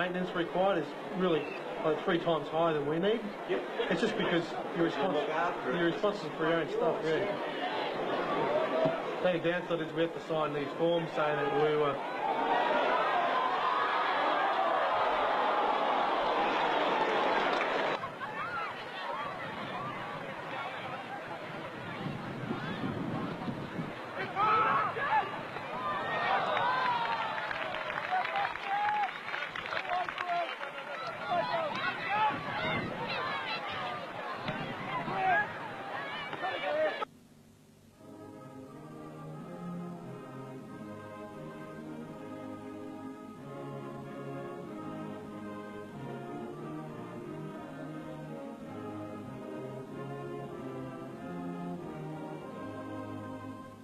maintenance required is really like 3 times higher than we need. Yep. It's just because you're responsible for your own stuff, yeah. The only downside is we have to sign these forms saying that we were...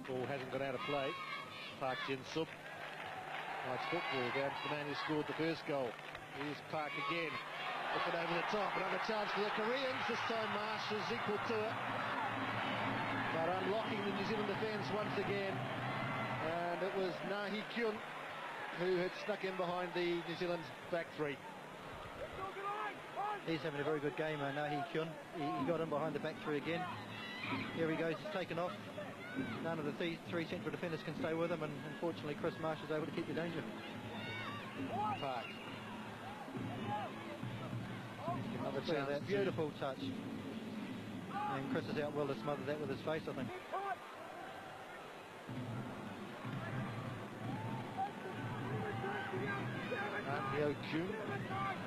Ball hasn't gone out of play. Park Jin-sup. Nice football down to the man who scored the first goal. Here's Park again. Looking over the top. Another chance for the Koreans. This time Marsh is equal to it. But unlocking the New Zealand defence once again. And it was Nahi Kyun who had snuck in behind the New Zealand back three. He's having a very good game, Nahi Kyun. He got in behind the back three again. Here he goes, he's taken off. None of the three central defenders can stay with him, and unfortunately Chris Marsh is able to keep the danger. Park. Another Look at chance. that beautiful touch. And Chris is out well to smother that with his face, I think. Yeo Kyun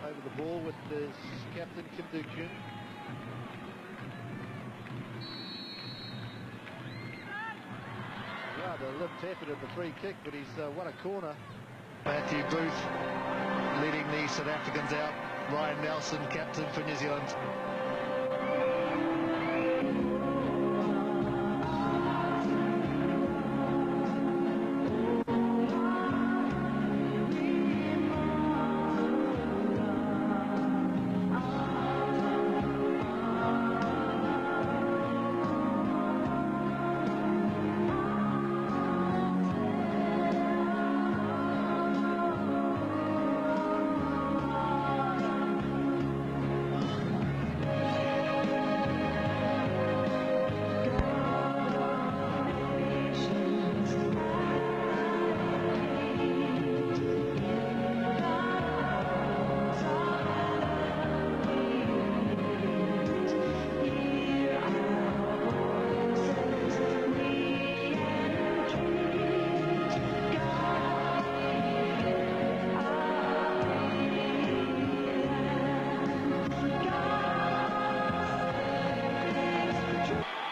over the ball with his captain Kim Do-kyun. Rather limped effort at the free kick, but he's won a corner. Matthew Booth leading the South Africans out. Ryan Nelson, captain for New Zealand.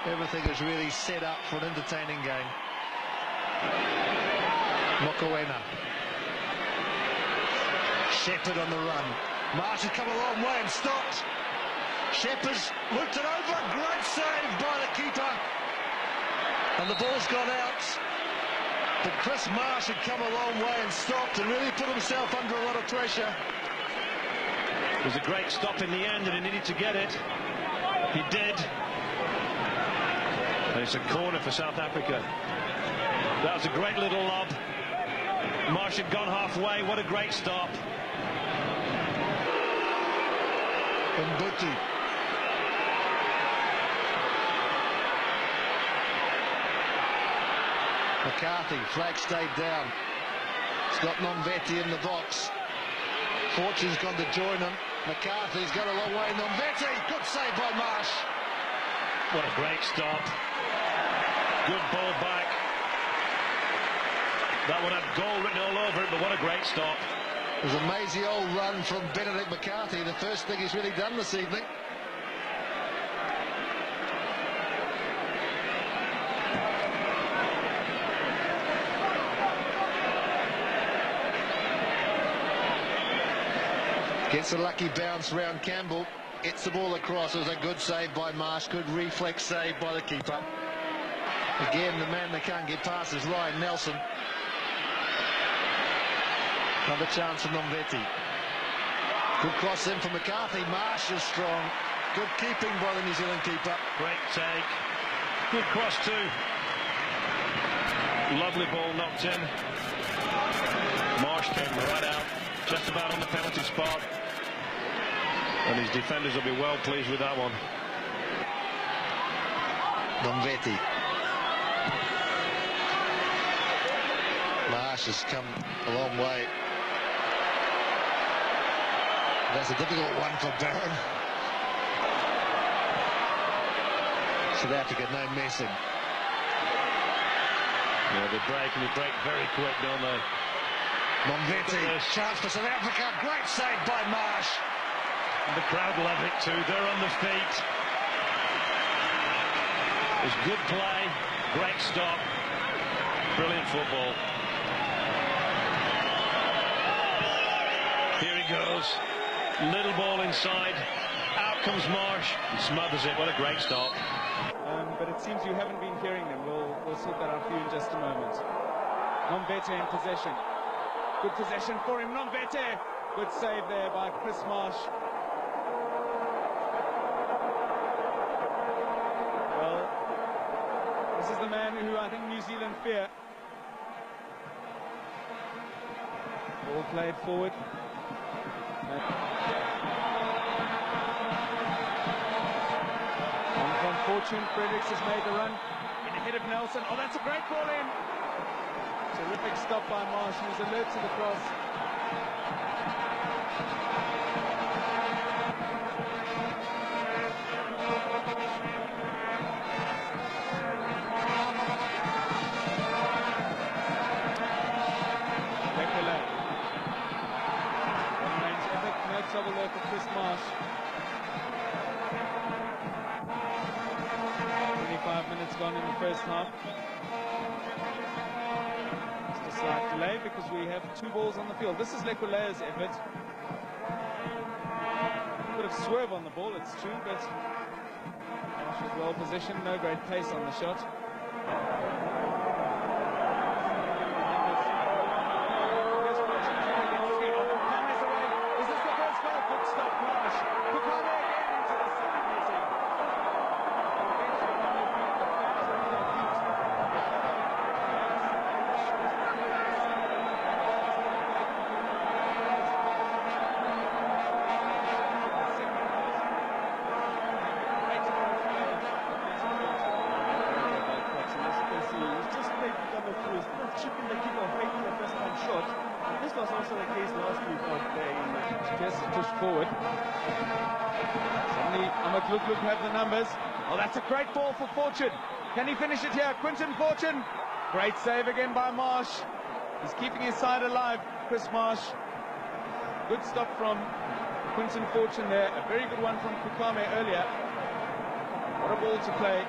Everything is really set up for an entertaining game. Mokoena. Shepherd on the run. Marsh has come a long way and stopped. Shepherd's looked it over. Great save by the keeper. And the ball's gone out. But Chris Marsh had come a long way and stopped and really put himself under a lot of pressure. It was a great stop in the end and he needed to get it. He did. And it's a corner for South Africa. That was a great little lob. Marsh had gone halfway. What a great stop. Mbuti. McCarthy, flag stayed down. It's got Nomvete in the box. Fortune's gone to join him. McCarthy's got a long way. Nomvete, good save by Marsh. What a great stop. Good ball back. That one had goal written all over it, but what a great stop. It was a mazy old run from Benedict McCarthy, the first thing he's really done this evening. Gets a lucky bounce round Campbell. Gets the ball across. It was a good save by Marsh. Good reflex save by the keeper. Again, the man that can't get past is Ryan Nelson. Another chance for Nomvete. Good cross in for McCarthy. Marsh is strong. Good keeping by the New Zealand keeper. Great take. Good cross too. Lovely ball knocked in. Marsh came right out. just about on the penalty spot. And his defenders will be well pleased with that one. Nomvete. Marsh has come a long way. That's a difficult one for Barron. South Africa, no messing. Yeah, they break and they break very quick, don't they? Nomvete, chance for South Africa. Great save by Marsh. And the crowd love it too. They're on the feet. It was good play, great stop, brilliant football. Here he goes. Little ball inside. Out comes Marsh. He smothers it. What a great stop. But it seems you haven't been hearing them. We'll sort that out for you in just a moment. Nomvete in possession. Good possession for him. Nomvete. Good save there by Chris Marsh. Well, this is the man who I think New Zealand fear. Ball played forward. Fortune, Fredericks has made the run in ahead of Nelson. Oh, that's a great ball in. Terrific stop by Marsh. He was alert to the cross. Lekole. Range effort, no trouble there for Chris Marsh. 5 minutes gone in the first half. Just a slight delay because we have 2 balls on the field. This is Lekole's effort. A bit of swerve on the ball, it's true, but Marsh was well positioned. No great pace on the shot. Is this the first goal? Good stop, Marsh. Kukame again into the side netting. Chipping the keeper or faking the first time shot. This was also the case last week out there in the test push forward. Suddenly Amakhluk have the numbers. Oh, that's a great ball for Fortune. Can he finish it here? Quinton Fortune. Great save again by Marsh. He's keeping his side alive, Chris Marsh. Good stop from Quinton Fortune there. A very good one from Kukame earlier. What a ball to play.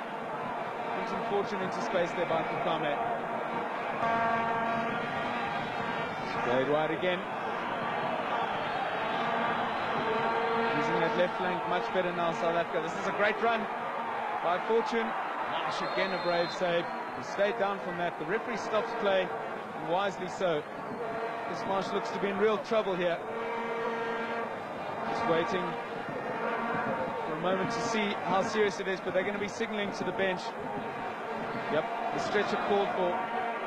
Quinton Fortune into space there by Kukame. Played wide again. Using that left flank much better now, South Africa. This is a great run by Fortune. Marsh again, a brave save. He stayed down from that. The referee stops play, and wisely so. This Marsh looks to be in real trouble here. Just waiting for a moment to see how serious it is, but they're going to be signalling to the bench. Yep, the stretcher called for.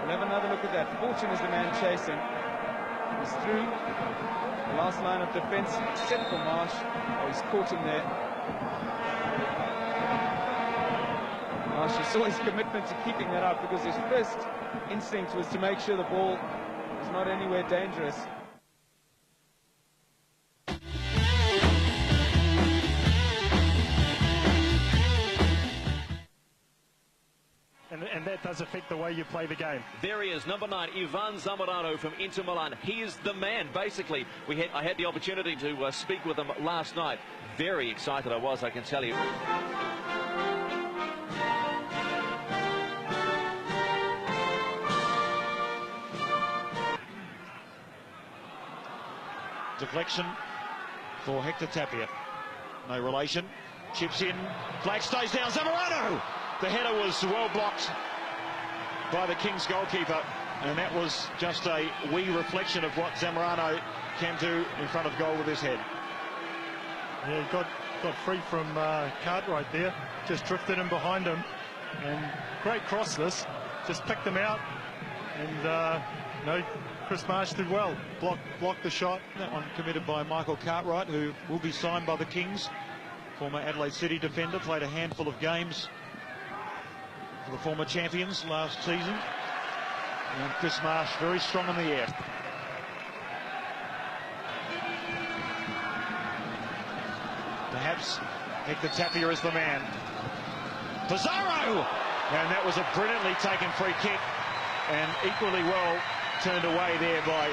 We'll have another look at that. Fortune is the man chasing. He's through the last line of defence, except for Marsh. Oh, he's caught him there. Marsh, you saw his commitment to keeping that up because his first instinct was to make sure the ball was not anywhere dangerous. And that does affect the way you play the game. There he is, number 9, Ivan Zamorano from Inter Milan. He is the man, basically. I had the opportunity to speak with him last night. Very excited I was, I can tell you. Deflection for Hector Tapia. No relation. Chips in. Flag stays down. Zamorano! The header was well blocked by the Kingz goalkeeper, and that was just a wee reflection of what Zamorano can do in front of goal with his head. Yeah, he got free from Cartwright there, just drifted in behind him, and great cross this, just picked them out, and Chris Marsh did well. Blocked the shot. That one committed by Michael Cartwright, who will be signed by the Kings. Former Adelaide City defender, played a handful of games for the former champions last season. And Chris Marsh very strong in the air. Perhaps Hector Tapia is the man. Pizarro! And that was a brilliantly taken free kick, and equally well turned away there by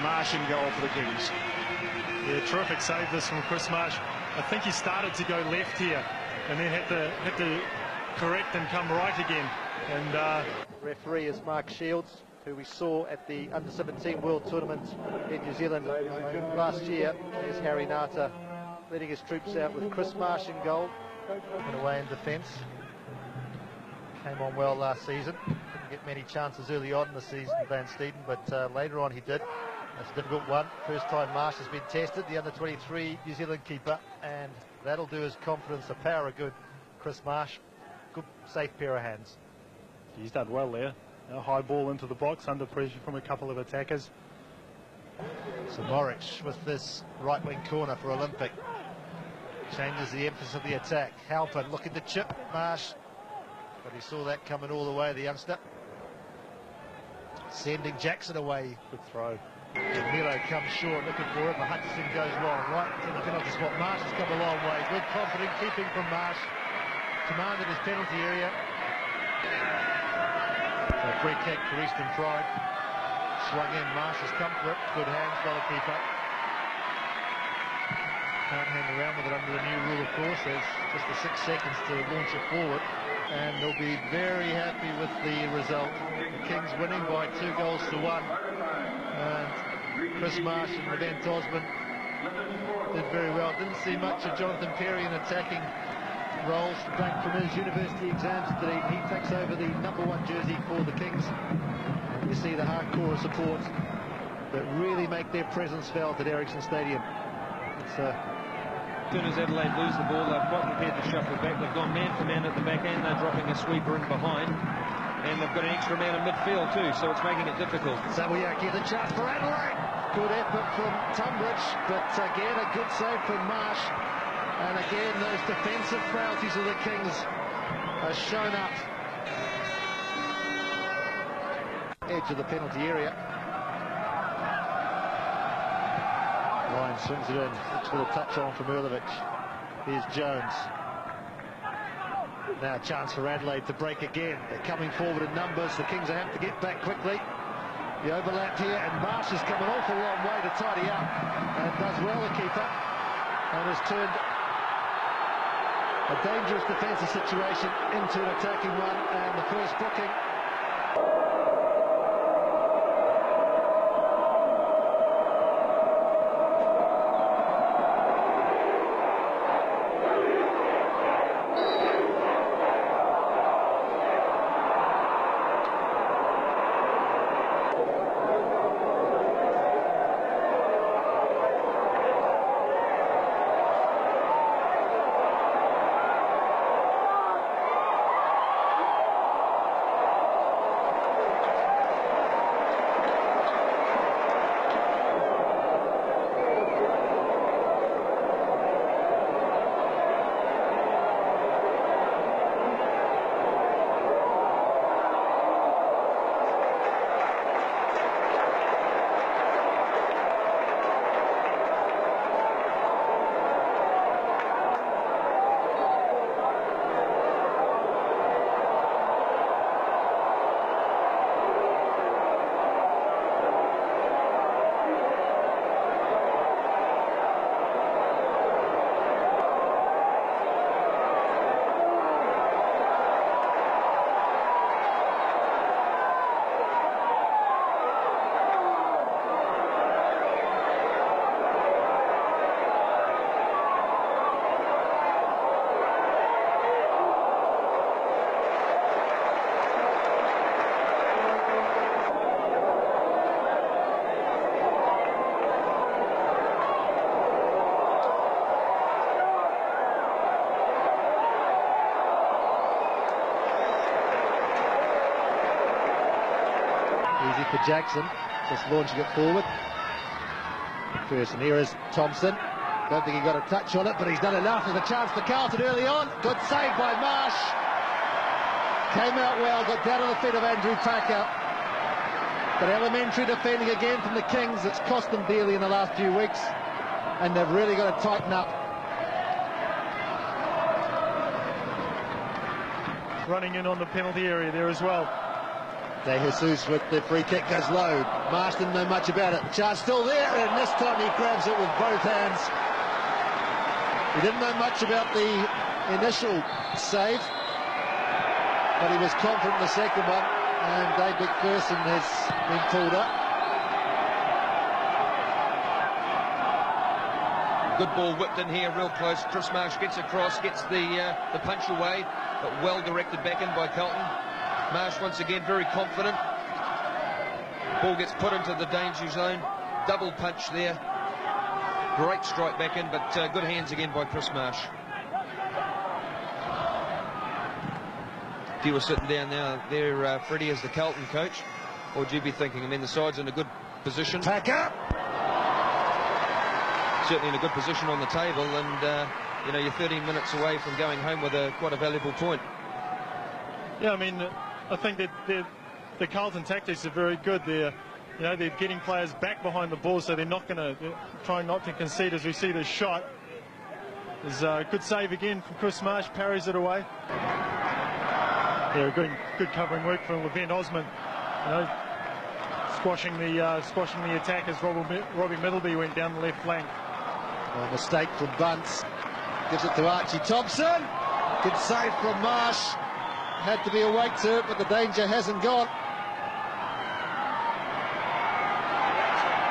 Marsh in goal for the Kings. Yeah, terrific save this from Chris Marsh. I think he started to go left here and then had to correct and come right again. And referee is Mark Shields, who we saw at the Under-17 World Tournament in New Zealand last year. There's Harry Nata letting his troops out with Chris Marsh in goal and away in defence. Came on well last season. Didn't get many chances early on in the season, Van Steeden, but later on he did. That's a difficult one. First time Marsh has been tested, the under-23 New Zealand keeper, and that'll do his confidence a power of good. Chris Marsh, good safe pair of hands. he's done well there. A high ball into the box under pressure from a couple of attackers. So Morich with this right wing corner for Olympic. Changes the emphasis of the attack. Halpern looking to chip Marsh, but he saw that coming all the way, the youngster. Sending Jackson away. Good throw. And Milo comes short looking for it, but Hutchison goes long. Right to the penalty spot. Marsh has come a long way. Good confident keeping from Marsh. Commanded his penalty area. A free kick for Eastern Pride. Swung in. Marsh has come for it. Good hands by the keeper. Can't hang around with it under the new rule, of course. There's just the 6 seconds to launch it forward. And they'll be very happy with the result. The Kings winning by 2-1. And Chris Marsh and Levent Osman did very well. Didn't see much of Jonathan Perry in attacking roles back from his university exams today. He takes over the #1 jersey for the Kings. And you see the hardcore support that really make their presence felt at Ericsson Stadium. It's As soon as Adelaide lose the ball, they're quite prepared to shuffle back. They've gone man for man at the back end. They're dropping a sweeper in behind. And they've got an extra man in midfield too, so it's making it difficult. Sawiyaki, the chance for Adelaide. Good effort from Tunbridge, but again a good save from Marsh. And again those defensive frailties of the Kings are shown up. Edge of the penalty area. Ryan swings it in, looks for the touch on from Erlovich. Here's Jones. Now a chance for Adelaide to break again. They're coming forward in numbers. The Kings have to get back quickly. The overlap here, and Marsh has come an awful long way to tidy up, and does well, the keeper, and has turned a dangerous defensive situation into an attacking one, and the first booking. for Jackson, just launching it forward. First, and here is Thompson. Don't think he got a touch on it, but he's done enough. There's a chance for Carlton early on. Good save by Marsh. Came out well, got down on the feet of Andrew Packer. But elementary defending again from the Kings. It's cost them dearly in the last few weeks, and they've really got to tighten up. Running in on the penalty area there as well. De Jesus with the free kick goes low. Marsh didn't know much about it. Chance still there, and this time he grabs it with both hands. He didn't know much about the initial save, but he was confident in the second one, and Dave McPherson has been pulled up. Good ball whipped in here, real close. Chris Marsh gets across, gets the punch away, but well directed back in by Carlton. Marsh once again very confident. Ball gets put into the danger zone. Double punch there. Great strike back in, but good hands again by Chris Marsh. If you were sitting down now there, Freddie, as the Carlton coach, what would you be thinking? I mean, the side's in a good position. Pack up! Certainly in a good position on the table, and you know, you're 13 minutes away from going home with quite a valuable point. Yeah, I mean, I think that the Carlton tactics are very good. They're getting players back behind the ball, so they're not going to try not to concede. As we see this shot, there's a good save again from Chris Marsh, parries it away. Yeah, good covering work from Levent Osman. You know, squashing the attack as Robbie Middleby went down the left flank. A mistake from Bunce. Gives it to Archie Thompson. Good save from Marsh. Had to be awake to it, but the danger hasn't gone.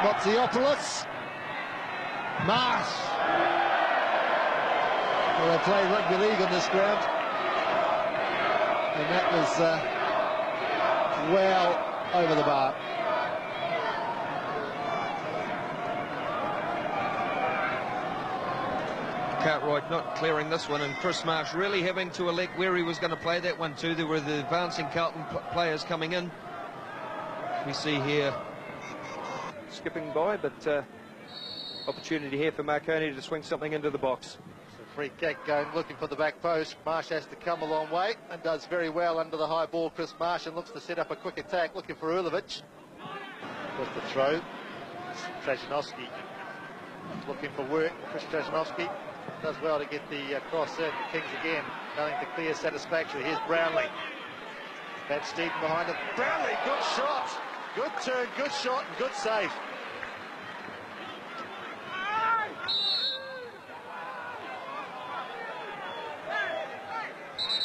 Motsiopoulos. Marsh. Well, they play rugby league on this ground, and that was well over the bar. Cartwright not clearing this one, and Chris Marsh really having to elect where he was going to play that one too. There were the advancing Carlton players coming in. We see here skipping by, but opportunity here for Marconi to swing something into the box. Free kick going, looking for the back post. Marsh has to come a long way and does very well under the high ball. Chris Marsh, and looks to set up a quick attack, looking for Oly-Whites. With the throw, Trajanowski looking for work. Chris Trajanowski does well to get the cross in. The Kings again going to clear satisfactory. Here's Brownlee. Van Steeden behind him. Brownlee, good shot, good turn, good shot, and good save.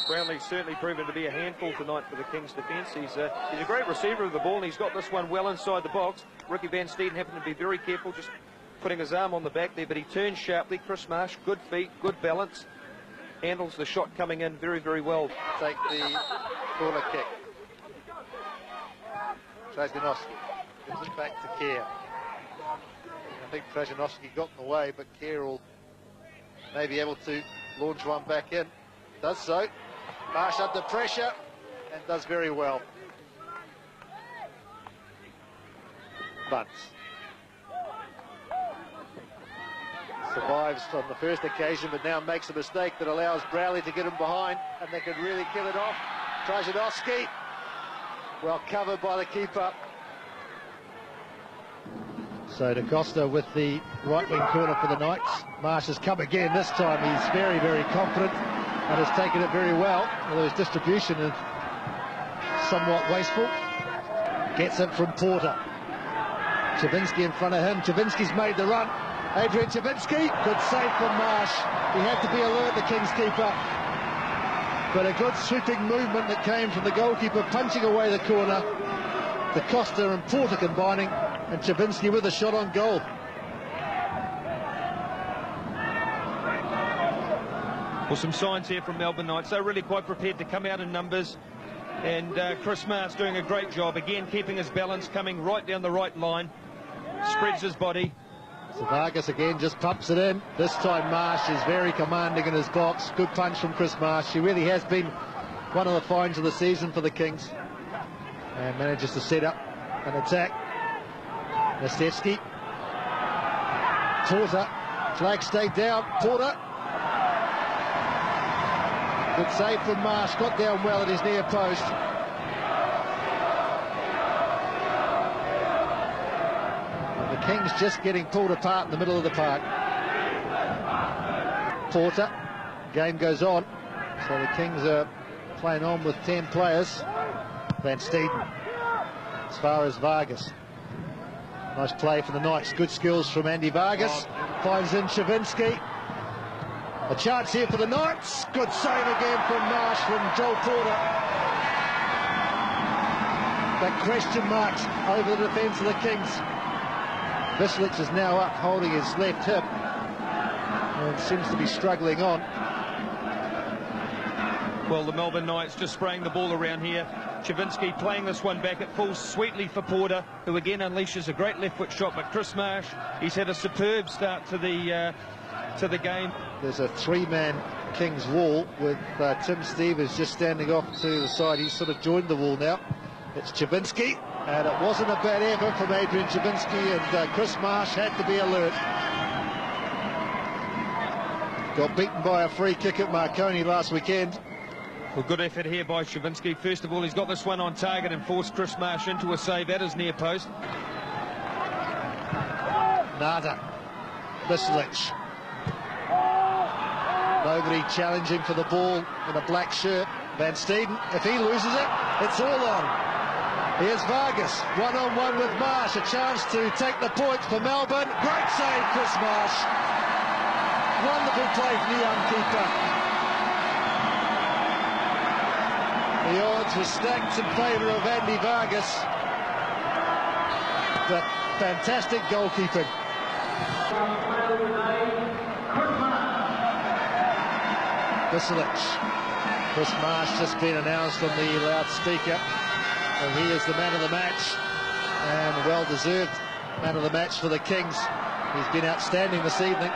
Brownlee's certainly proven to be a handful tonight for the Kings defence. He's a great receiver of the ball, and he's got this one well inside the box. Ricky Van Steeden having to be very careful, just putting his arm on the back there, but he turns sharply. Chris Marsh, good feet, good balance, handles the shot coming in very, very well. Take the corner kick. Trajanowski gives it back to Kerr. I think Trajanowski got in the way, but Kerr will may be able to launch one back in. Does so. Marsh under pressure and does very well. Bunce survives on the first occasion, but now makes a mistake that allows Browley to get him behind, and they could really kill it off. Trajanowski, well covered by the keeper. So Da Costa with the right wing corner for the Knights. Marsh has come again. This time he's very, very confident and has taken it very well, although his distribution is somewhat wasteful. Gets it from Porter. Chavinsky in front of him. Chavinsky's made the run. Adrian Chavinsky, good save from Marsh. He had to be alert, the Kings keeper. But a good sweeping movement that came from the goalkeeper, punching away the corner. Da Costa and Porter combining, and Chavinsky with a shot on goal. Well, some signs here from Melbourne Knights. They're really quite prepared to come out in numbers. And Chris Marsh doing a great job. Again, keeping his balance, coming right down the right line. Spreads his body. So Vargas again just pumps it in. This time Marsh is very commanding in his box. Good punch from Chris Marsh. He really has been one of the finds of the season for the Kings. And manages to set up An attack. Nastevsky. Porter. Flag stayed down. Porter. Good save from Marsh. Got down well at his near post. And the Kings just getting pulled apart in the middle of the park. Porter. Game goes on. So the Kings are playing on with 10 players. Van Steeden. As far as Vargas. Nice play for the Knights. Good skills from Andy Vargas. Finds in Chavinsky. A chance here for the Knights. Good save again from Marsh, from Joel Porter. That question marks over the defence of the Kings. Vislich is now up holding his left hip and seems to be struggling on. Well, the Melbourne Knights just spraying the ball around here. Chavinsky playing this one back. It falls sweetly for Porter, who again unleashes a great left foot shot. But Chris Marsh, he's had a superb start to the game. There's a three-man Kings wall with Tim Stevens just standing off to the side. He's sort of joined the wall now. It's Chavinsky, and it wasn't a bad effort from Adrian Chavinsky, and Chris Marsh had to be alert. Got beaten by a free kick at Marconi last weekend. Well, good effort here by Chavinsky. First of all, he's got this one on target and forced Chris Marsh into a save at his near post. Nada. Vislich. Nobody challenging for the ball in a black shirt. Van Steeden, if he loses it, it's all on. Here's Vargas, one-on-one with Marsh. A chance to take the points for Melbourne. Great save, Chris Marsh. Wonderful play from the young keeper. The odds were stacked in favour of Andy Vargas. But fantastic goalkeeping. Vislich. Chris Marsh just been announced on the loudspeaker. And he is the man of the match. And well-deserved man of the match for the Kings. He's been outstanding this evening.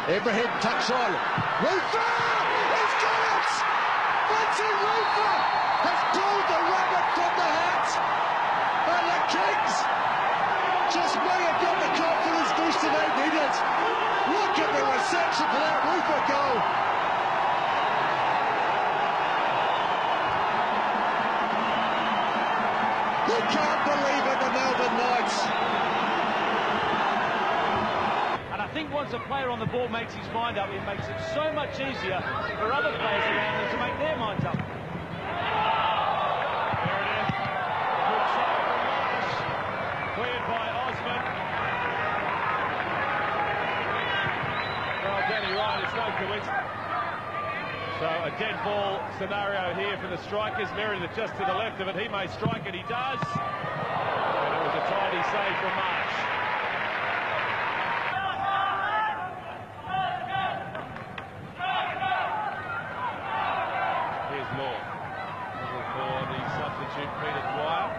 Ibrahim tucks on. Rufa! He's got it! Vincent Rufa has pulled the rabbit from the hat. And the Kings just may have got the confidence booster they needed. Look at the reception for that Rufa goal. You can't believe it, the Melbourne Knights. And I think once a player on the ball makes his mind up, it makes it so much easier for other players around them to make their minds up. There it is. Good shot from Marsh. Cleared by Osman. Well, Danny Ryan, it's no coincidence. So a dead ball scenario here for the strikers. Meredith just to the left of it. He may strike it. He does. And it was a tidy save from Marsh. Here's Moore. For the substitute Peter Dwyer.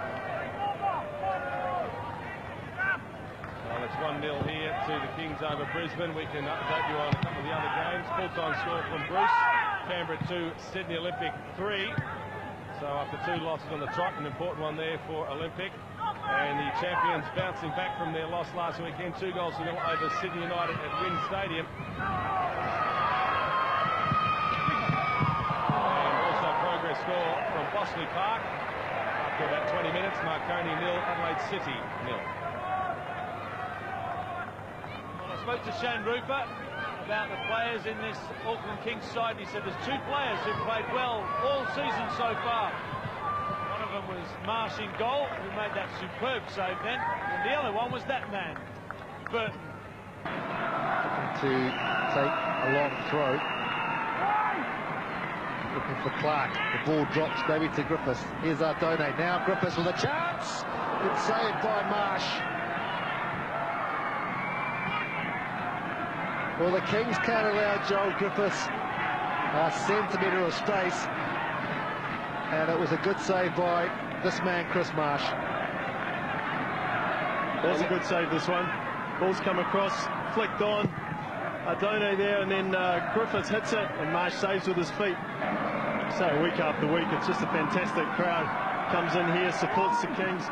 Well, it's 1-0 here to the Kings over Brisbane. We can update you on a couple of the other games. Full-time score from Bruce. Canberra 2, Sydney Olympic 3. So after 2 losses on the trot, an important one there for Olympic. And the champions bouncing back from their loss last weekend, 2-0 over Sydney United at Wynn Stadium. And also progress score from Bossley Park. After about 20 minutes, Marconi 0, Adelaide City 0. Well, I spoke to Shane Rupa about the players in this Auckland Kings side. He said there's 2 players who played well all season so far. One of them was Marsh in goal, who made that superb save then, and the other one was that man, Burton. Looking to take a long throw. Looking for Clark. The ball drops maybe to Griffiths. Here's Ardone. Now Griffiths with a chance. Good save by Marsh. Well, the Kings can't allow Joel Griffiths a centimetre of space. And it was a good save by this man, Chris Marsh. That's a good save, this one. Ball's come across, flicked on. Ardone there, and then Griffiths hits it, and Marsh saves with his feet. So week after week, it's just a fantastic crowd. comes in here, supports the Kings,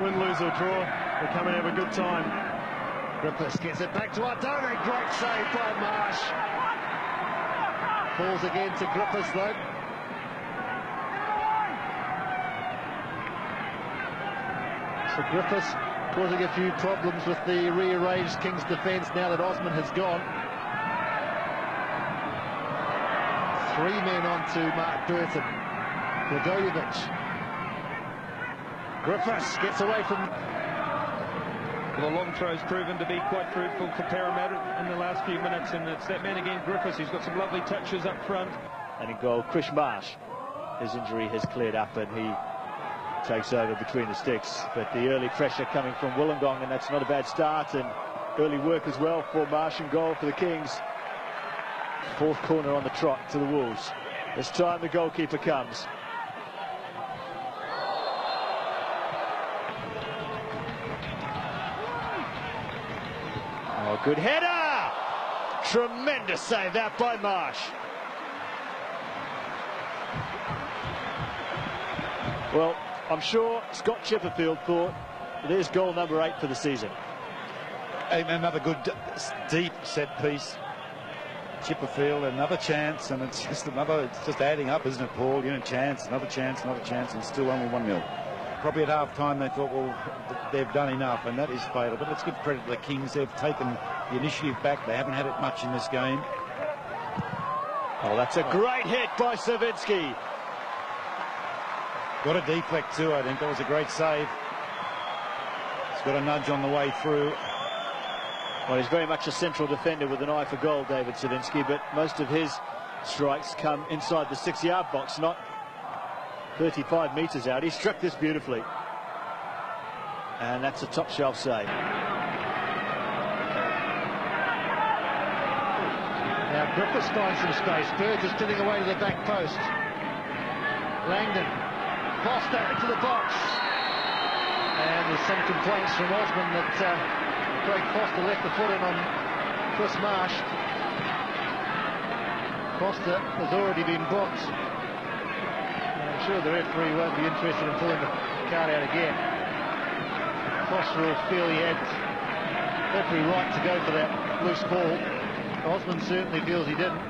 win, lose or draw. They come and have a good time. Griffiths gets it back to Ardone. Great save by Marsh. Falls again to Griffiths though. So Griffiths causing a few problems with the rearranged Kings defence now that Osman has gone. 3 men on to Mark Burton. Oly-Whites. Griffiths gets away from... Well, the long throw's proven to be quite fruitful for Parramatta in the last few minutes, and it's that man again, Griffiths, who's got some lovely touches up front. And in goal, Chris Marsh. His injury has cleared up and he takes over between the sticks. But the early pressure coming from Wollongong, and that's not a bad start, and early work as well for Marsh and goal for the Kings. Fourth corner on the trot to the Wolves. This time the goalkeeper comes. Oh, good header! Tremendous save that by Marsh. Well, I'm sure Scott Chipperfield thought there's goal number 8 for the season. Another good deep set piece. Chipperfield, another chance, and it's just adding up, isn't it, Paul? You know, chance, another chance, and still only 1-0. Probably at half time they thought, well, they've done enough, and that is fatal. But let's give credit to the Kings. They've taken the initiative back. They haven't had it much in this game. Oh, that's a great hit by Savinsky. Got a deflect too, I think. That was a great save. He's got a nudge on the way through. Well, he's very much a central defender with an eye for goal, David Savinsky, but most of his strikes come inside the 6-yard box, not 35 metres out. He struck this beautifully. And that's a top shelf save. Now Griffiths finds some space. Burgess spinning away to the back post. Langdon. Foster into the box. And there's some complaints from Osman that Craig Foster left the foot in on Chris Marsh. Foster has already been booked. I'm sure the referee won't be interested in pulling the card out again. Foster will feel he had every right to go for that loose ball. Osman certainly feels he didn't.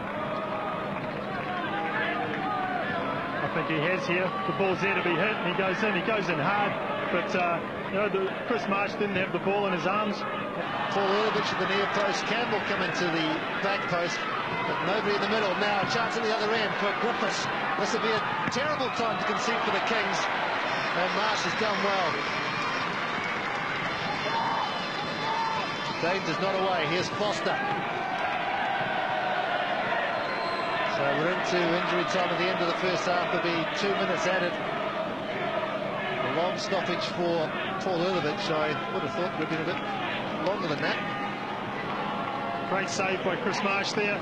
I think he has here. The ball's there to be hit, and he goes in hard. But you know, Chris Marsh didn't have the ball in his arms. Paul Oly-Whites at the near post. Campbell coming to the back post, but nobody in the middle. Now a chance at the other end for Griffiths. This will be a terrible time to concede for the Kings, and Marsh has done well. Danger's not away. Here's Foster. So we're into injury time at the end of the first half. There'll be 2 minutes added. A long stoppage for Paul Oly-Whites. I would have thought would have been a bit longer than that. Great save by Chris Marsh there.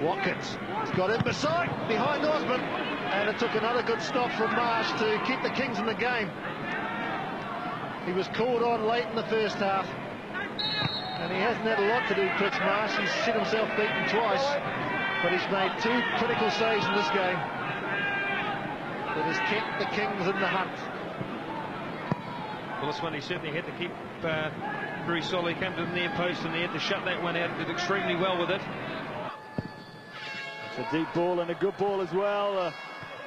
Watkins has got in beside, behind Osman, and it took another good stop from Marsh to keep the Kings in the game. He was called on late in the first half, and he hasn't had a lot to do, Chris Marsh. He's seen himself beaten twice, but he's made 2 critical saves in this game that has kept the Kings in the hunt. Well, this one he certainly had to keep very solid. He came to the near post and he had to shut that one out. Did extremely well with it. It's a deep ball and a good ball as well.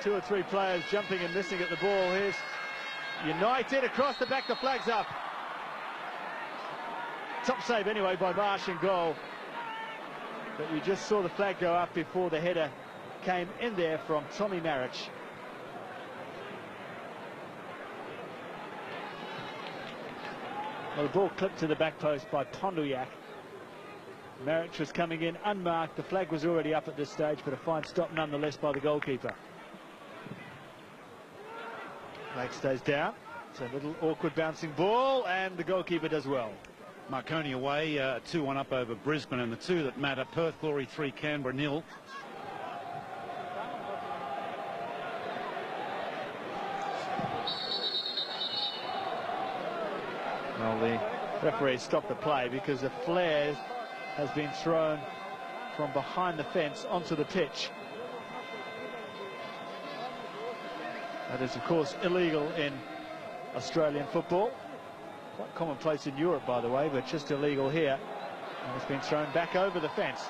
2 or 3 players jumping and missing at the ball. Here's United across the back. The flag's up. Top save anyway by Marsh in goal. But you just saw the flag go up before the header came in there from Tommy Marsh. Well, the ball clipped to the back post by Ponduyak. Marich was coming in unmarked. The flag was already up at this stage, but a fine stop nonetheless by the goalkeeper. Flag stays down. It's a little awkward bouncing ball, and the goalkeeper does well. Marconi away, 2-1 up over Brisbane, and the 2 that matter: Perth Glory 3, Canberra 0. Well, the referee stopped the play because a flare has been thrown from behind the fence onto the pitch. That is, of course, illegal in Australian football. Quite commonplace in Europe, by the way, but just illegal here. And it's been thrown back over the fence.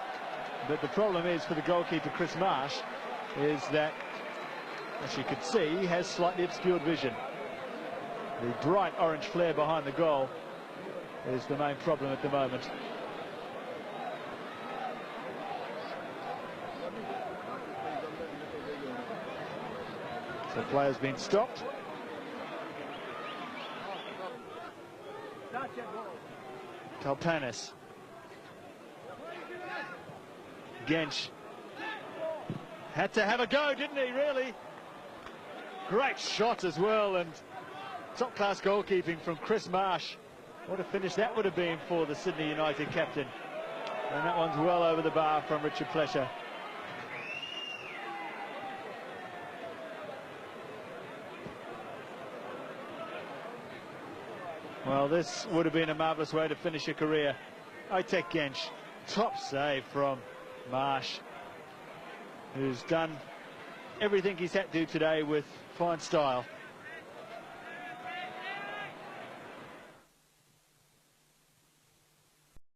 But the problem is for the goalkeeper, Chris Marsh, is that, as you could see, he has slightly obscured vision. The bright orange flare behind the goal is the main problem at the moment. So player's been stopped. Kalpanis. Gench had to have a go, didn't he, really? Great shot as well, and top-class goalkeeping from Chris Marsh. What a finish that would have been for the Sydney United captain. And that one's well over the bar from Richard Plesher. Well, this would have been a marvellous way to finish a career. Aitek Gench, top save from Marsh, who's done everything he's had to do today with fine style.